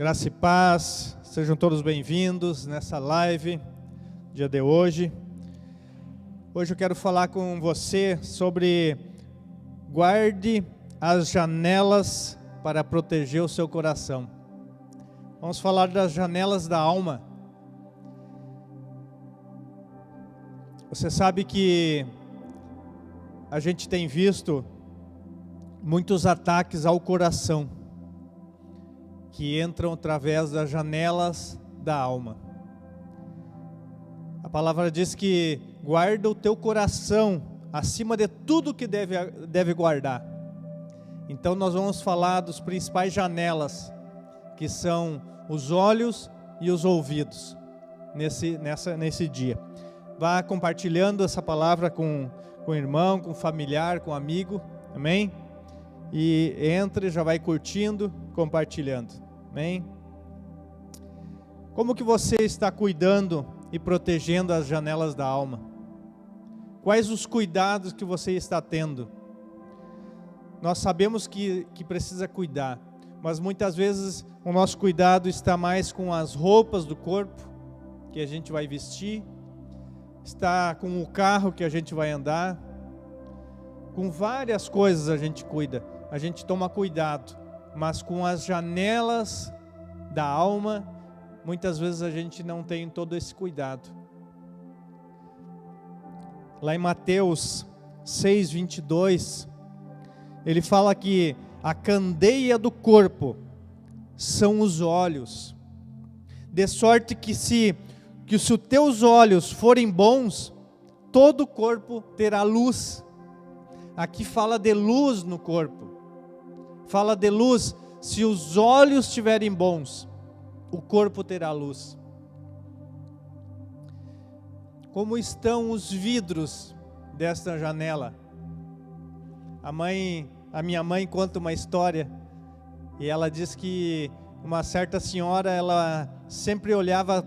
Graça e paz, sejam todos bem-vindos nessa live, dia de hoje. Hoje eu quero falar com você sobre guarde as janelas para proteger o seu coração. Vamos falar das janelas da alma. Você sabe que a gente tem visto muitos ataques ao coração, que entram através das janelas da alma. A palavra diz que guarda o teu coração acima de tudo que deve guardar. Então nós vamos falar dos principais janelas, que são os olhos e os ouvidos, nesse dia. Vá compartilhando essa palavra com o irmão, com o familiar, com o amigo, amém? E entre, já vai curtindo, compartilhando, amém? Como que você está cuidando e protegendo as janelas da alma? Quais os cuidados que você está tendo? Nós sabemos que precisa cuidar, mas muitas vezes o nosso cuidado está mais com as roupas do corpo que a gente vai vestir, está com o carro que a gente vai andar, com várias coisas a gente cuida, a gente toma cuidado, mas com as janelas da alma, muitas vezes a gente não tem todo esse cuidado. Lá em Mateus 6:22, ele fala que a candeia do corpo são os olhos, de sorte que se os teus olhos forem bons, todo o corpo terá luz. Aqui fala de luz no corpo, fala de luz. Se os olhos estiverem bons, o corpo terá luz. Como estão os vidros desta janela? A minha mãe conta uma história, e ela diz que uma certa senhora, ela sempre olhava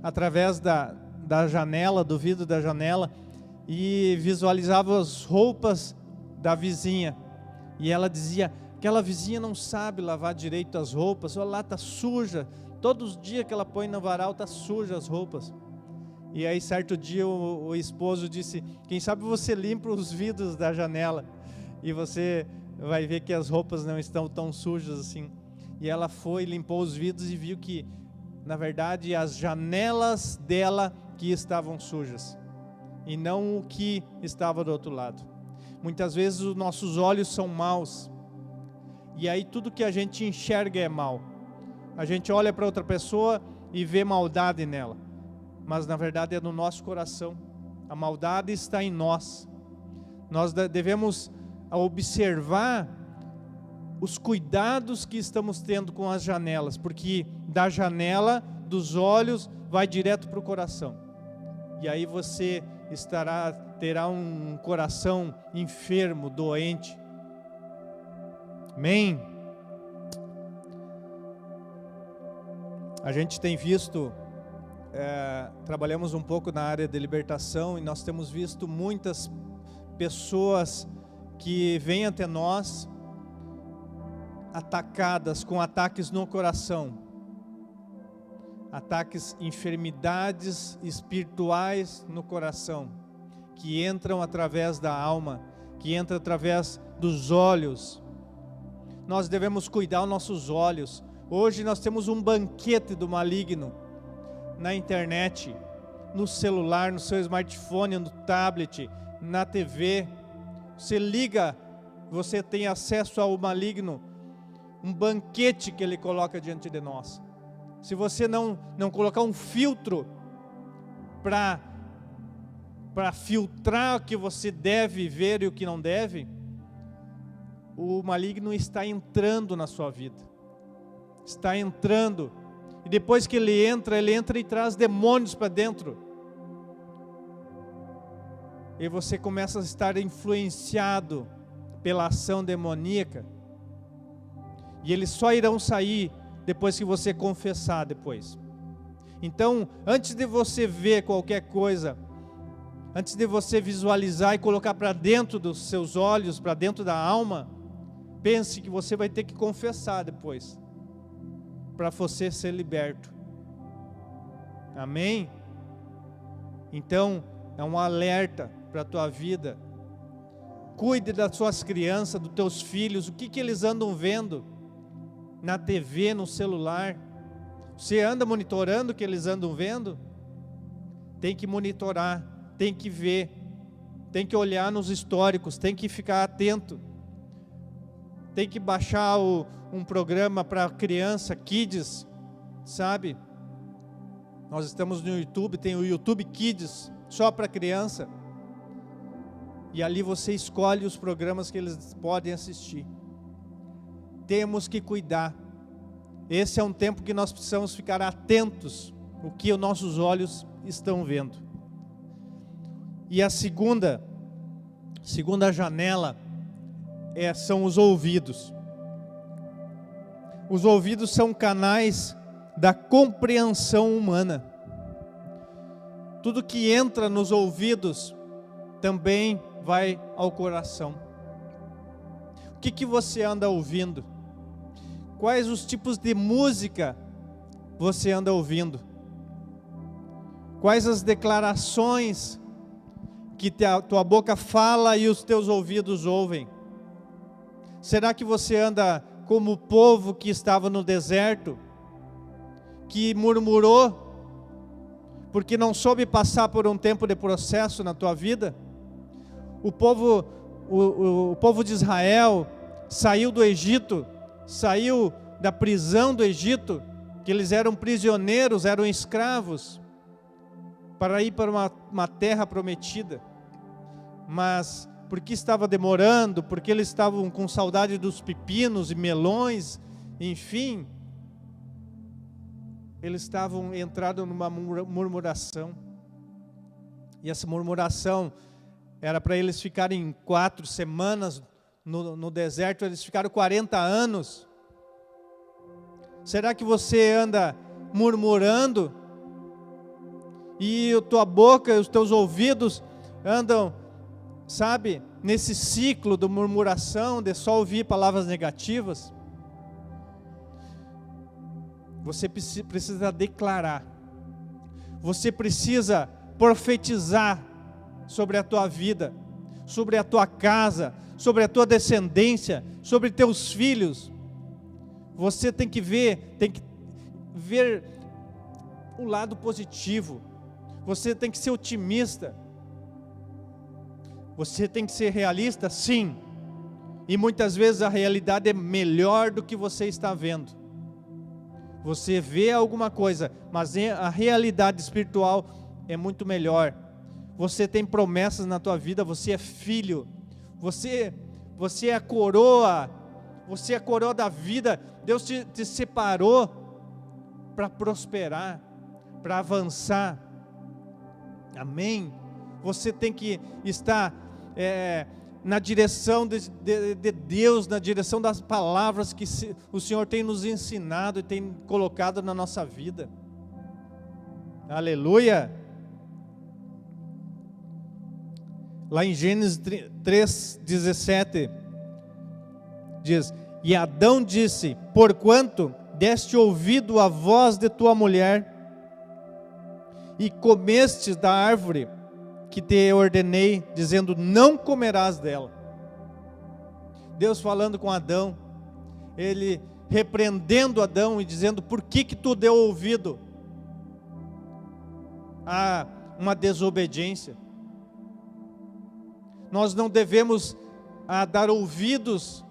através da janela, do vidro da janela, e visualizava as roupas da vizinha, e ela dizia: aquela vizinha não sabe lavar direito as roupas, olha lá, está suja, todos os dias que ela põe no varal está suja as roupas. E aí certo dia o esposo disse: quem sabe você limpa os vidros da janela, e você vai ver que as roupas não estão tão sujas assim. E ela foi, limpou os vidros e viu que, na verdade, as janelas dela que estavam sujas, e não o que estava do outro lado. Muitas vezes os nossos olhos são maus, e aí tudo que a gente enxerga é mal. A gente olha para outra pessoa e vê maldade nela, mas na verdade é no nosso coração. A maldade está em nós. Nós devemos observar os cuidados que estamos tendo com as janelas, porque da janela dos olhos vai direto para o coração, e aí você terá um coração enfermo, doente. Amém? A gente tem visto, trabalhamos um pouco na área de libertação, e nós temos visto muitas pessoas que vêm até nós atacadas, com ataques no coração, ataques, enfermidades espirituais no coração, que entram através da alma, que entram através dos olhos. Nós devemos cuidar dos nossos olhos. Hoje nós temos um banquete do maligno na internet, no celular, no seu smartphone, no tablet, na TV. Você liga, você tem acesso ao maligno, um banquete que ele coloca diante de nós. Se você não colocar um filtro para filtrar o que você deve ver e o que não deve, o maligno está entrando na sua vida, está entrando, e depois que ele entra e traz demônios para dentro, e você começa a estar influenciado pela ação demoníaca, e eles só irão sair depois que você confessar depois. Então, antes de você ver qualquer coisa, antes de você visualizar e colocar para dentro dos seus olhos, para dentro da alma, pense que você vai ter que confessar depois, para você ser liberto. Amém? Então, é um alerta para a tua vida. Cuide das suas crianças, dos teus filhos, o que eles andam vendo na TV, no celular. Você anda monitorando o que eles andam vendo? Tem que monitorar, tem que ver, tem que olhar nos históricos, tem que ficar atento. Tem que baixar um programa para criança, Kids, sabe? Nós estamos no YouTube, tem o YouTube Kids, só para criança. E ali você escolhe os programas que eles podem assistir. Temos que cuidar. Esse é um tempo que nós precisamos ficar atentos o que os nossos olhos estão vendo. E a segunda janela são os ouvidos. Os ouvidos são canais da compreensão humana. Tudo que entra nos ouvidos também vai ao coração. O que você anda ouvindo? Quais os tipos de música você anda ouvindo? Quais as declarações que a tua boca fala e os teus ouvidos ouvem? Será que você anda como o povo que estava no deserto, que murmurou, porque não soube passar por um tempo de processo na tua vida? O povo de Israel saiu do Egito, saiu da prisão do Egito, que eles eram prisioneiros, eram escravos, para ir para uma terra prometida. Mas porque estava demorando, porque eles estavam com saudade dos pepinos e melões, enfim, eles estavam entrando numa murmuração. E essa murmuração era para eles ficarem 4 semanas no deserto, eles ficaram 40 anos. Será que você anda murmurando? E a tua boca e os teus ouvidos andam, sabe, nesse ciclo de murmuração, de só ouvir palavras negativas? Você precisa declarar. Você precisa profetizar sobre a tua vida, sobre a tua casa, sobre a tua descendência, sobre teus filhos. Você tem que ver o lado positivo. Você tem que ser otimista. Você tem que ser realista, sim. E muitas vezes a realidade é melhor do que você está vendo. Você vê alguma coisa, mas a realidade espiritual é muito melhor. Você tem promessas na tua vida, você é filho. Você é a coroa. Você é a coroa da vida. Deus te separou para prosperar, para avançar. Amém? Você tem que estar na direção de Deus, na direção das palavras que o Senhor tem nos ensinado e tem colocado na nossa vida. Aleluia! Lá em Gênesis 3:17 diz: e Adão disse: porquanto deste ouvido à voz de tua mulher e comestes da árvore que te ordenei, dizendo, não comerás dela. Deus falando com Adão, Ele repreendendo Adão e dizendo, por que tu deu ouvido a uma desobediência? Nós não devemos dar ouvidos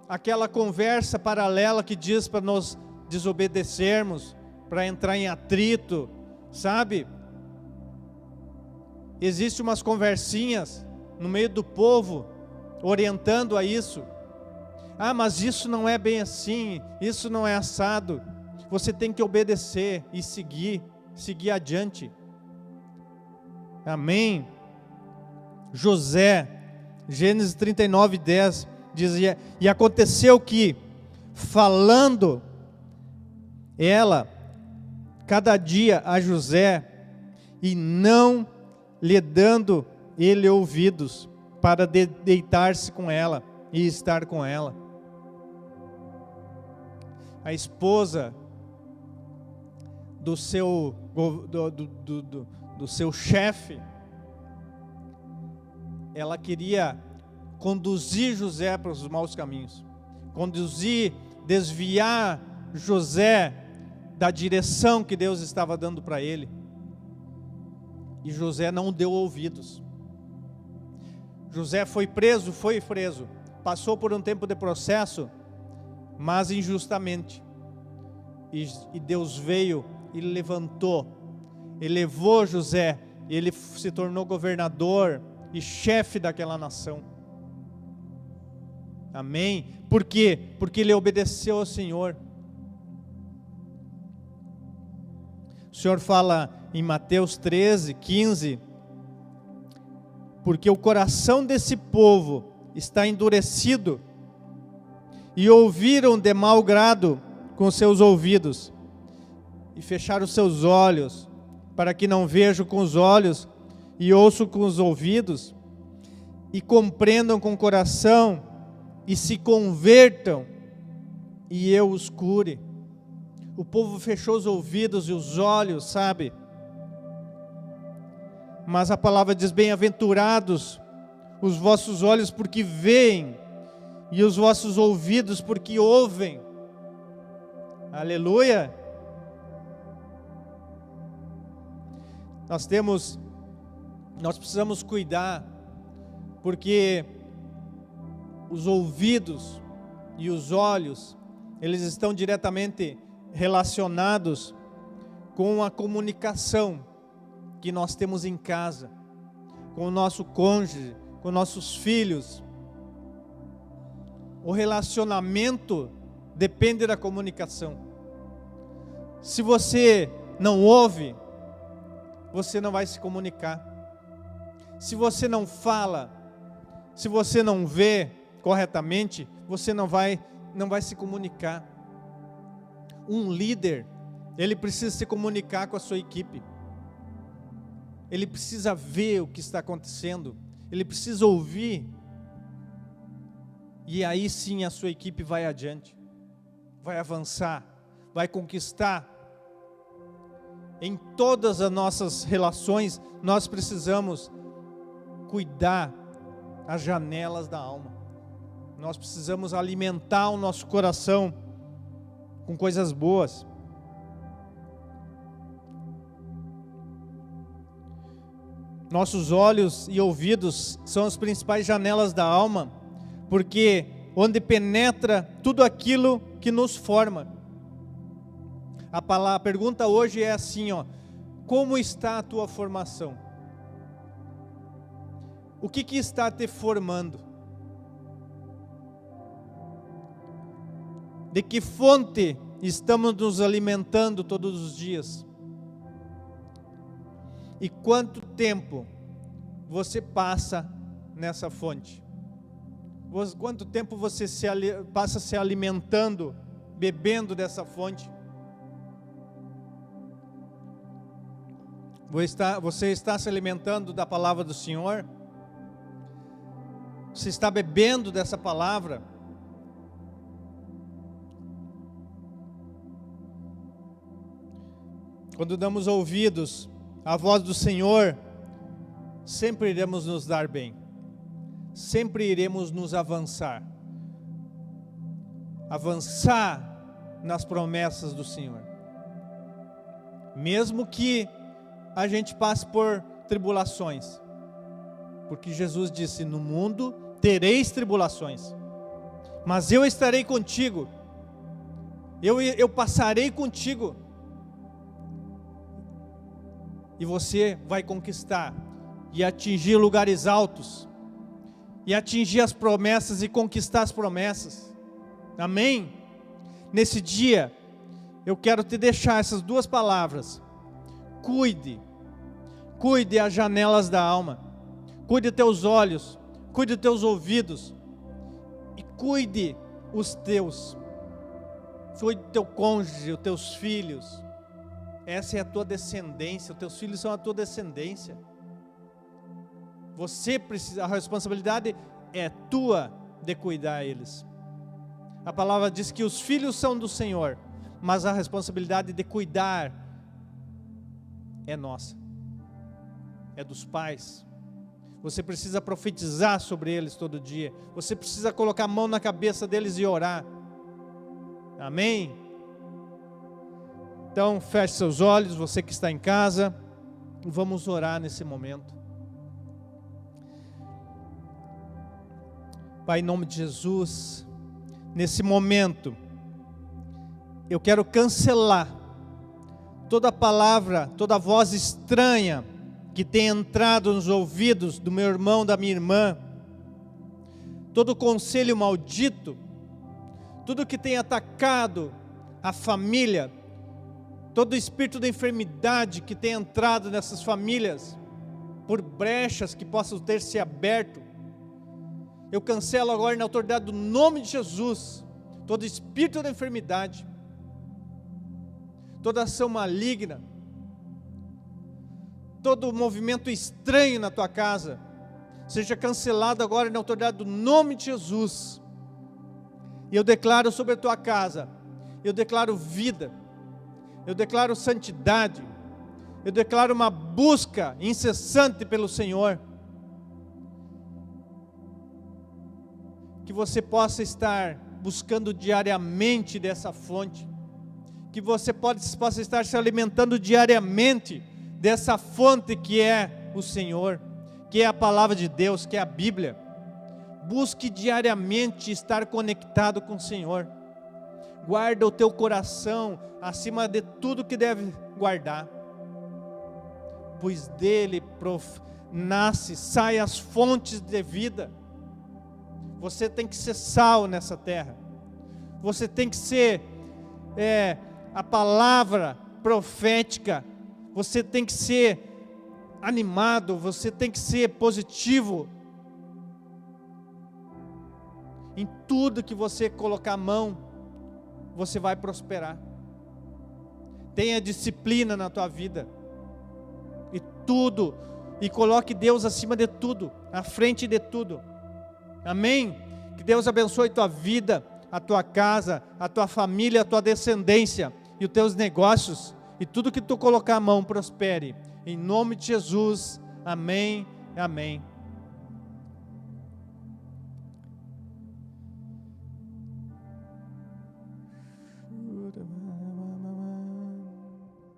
àquela conversa paralela que diz para nós desobedecermos, para entrar em atrito, sabe? Existem umas conversinhas no meio do povo, orientando a isso. Ah, mas isso não é bem assim, isso não é assado. Você tem que obedecer e seguir adiante. Amém? José, Gênesis 39:10, dizia, e aconteceu que, falando ela, cada dia a José, e não lhe dando ele ouvidos, para deitar-se com ela e estar com ela. A esposa do seu chefe, ela queria conduzir José para os maus caminhos, desviar José da direção que Deus estava dando para ele. E José não deu ouvidos. José foi preso, passou por um tempo de processo, mas injustamente. E Deus veio e levantou, elevou José, e ele se tornou governador e chefe daquela nação. Amém? Por quê? Porque ele obedeceu ao Senhor. O Senhor fala em Mateus 13:15, porque o coração desse povo está endurecido, e ouviram de mau grado com seus ouvidos, e fecharam seus olhos, para que não vejam com os olhos, e ouçam com os ouvidos, e compreendam com o coração, e se convertam, e eu os cure. O povo fechou os ouvidos e os olhos, sabe? Mas a palavra diz: bem-aventurados os vossos olhos porque veem, e os vossos ouvidos porque ouvem. Aleluia! Nós precisamos cuidar, porque os ouvidos e os olhos, eles estão diretamente relacionados com a comunicação que nós temos em casa, com o nosso cônjuge, com nossos filhos. O relacionamento depende da comunicação. Se você não ouve, você não vai se comunicar. Se você não fala, se você não vê corretamente, você não vai se comunicar. Um líder, ele precisa se comunicar com a sua equipe. Ele precisa ver o que está acontecendo. Ele precisa ouvir. E aí sim a sua equipe vai adiante, vai avançar, vai conquistar. Em todas as nossas relações, nós precisamos cuidar as janelas da alma. Nós precisamos alimentar o nosso coração com coisas boas. Nossos olhos e ouvidos são as principais janelas da alma, porque onde penetra tudo aquilo que nos forma. A pergunta hoje é assim, como está a tua formação? O que está te formando? De que fonte estamos nos alimentando todos os dias? E quanto tempo você passa nessa fonte? Quanto tempo você passa se alimentando, bebendo dessa fonte? Você está se alimentando da palavra do Senhor? Você está bebendo dessa palavra? Quando damos ouvidos à voz do Senhor, sempre iremos nos dar bem, sempre iremos nos avançar nas promessas do Senhor, mesmo que a gente passe por tribulações, porque Jesus disse: no mundo tereis tribulações, mas eu estarei contigo, eu passarei contigo, e você vai conquistar e atingir lugares altos, e atingir as promessas e conquistar as promessas. Amém? Nesse dia, eu quero te deixar essas duas palavras: cuide as janelas da alma, cuide teus olhos, cuide teus ouvidos, e cuide os teus, cuide teu cônjuge, os teus filhos. Essa é a tua descendência, os teus filhos são a tua descendência. Você precisa, a responsabilidade é tua de cuidar eles. A palavra diz que os filhos são do Senhor, mas a responsabilidade de cuidar é nossa, é dos pais. Você precisa profetizar sobre eles todo dia. Você precisa colocar a mão na cabeça deles e orar. Amém? Então feche seus olhos, você que está em casa, e vamos orar nesse momento. Pai, em nome de Jesus, nesse momento, eu quero cancelar toda palavra, toda voz estranha que tenha entrado nos ouvidos do meu irmão, da minha irmã, todo conselho maldito, tudo que tenha atacado a família, todo espírito da enfermidade que tenha entrado nessas famílias, por brechas que possam ter se aberto, eu cancelo agora na autoridade do nome de Jesus, todo espírito da enfermidade, toda ação maligna, todo movimento estranho na tua casa, seja cancelado agora na autoridade do nome de Jesus. E eu declaro sobre a tua casa, eu declaro vida, eu declaro santidade, eu declaro uma busca incessante pelo Senhor, que você possa estar buscando diariamente dessa fonte, que você possa estar se alimentando diariamente dessa fonte que é o Senhor, que é a palavra de Deus, que é a Bíblia. Busque diariamente estar conectado com o Senhor. Guarda o teu coração acima de tudo que deve guardar, pois dele saem as fontes de vida. Você tem que ser sal nessa terra. Você tem que ser a palavra profética. Você tem que ser animado. Você tem que ser positivo. Em tudo que você colocar a mão, você vai prosperar. Tenha disciplina na tua vida. E coloque Deus acima de tudo, à frente de tudo. Amém? Que Deus abençoe tua vida, a tua casa, a tua família, a tua descendência e os teus negócios, e tudo que tu colocar a mão prospere. Em nome de Jesus, amém, amém.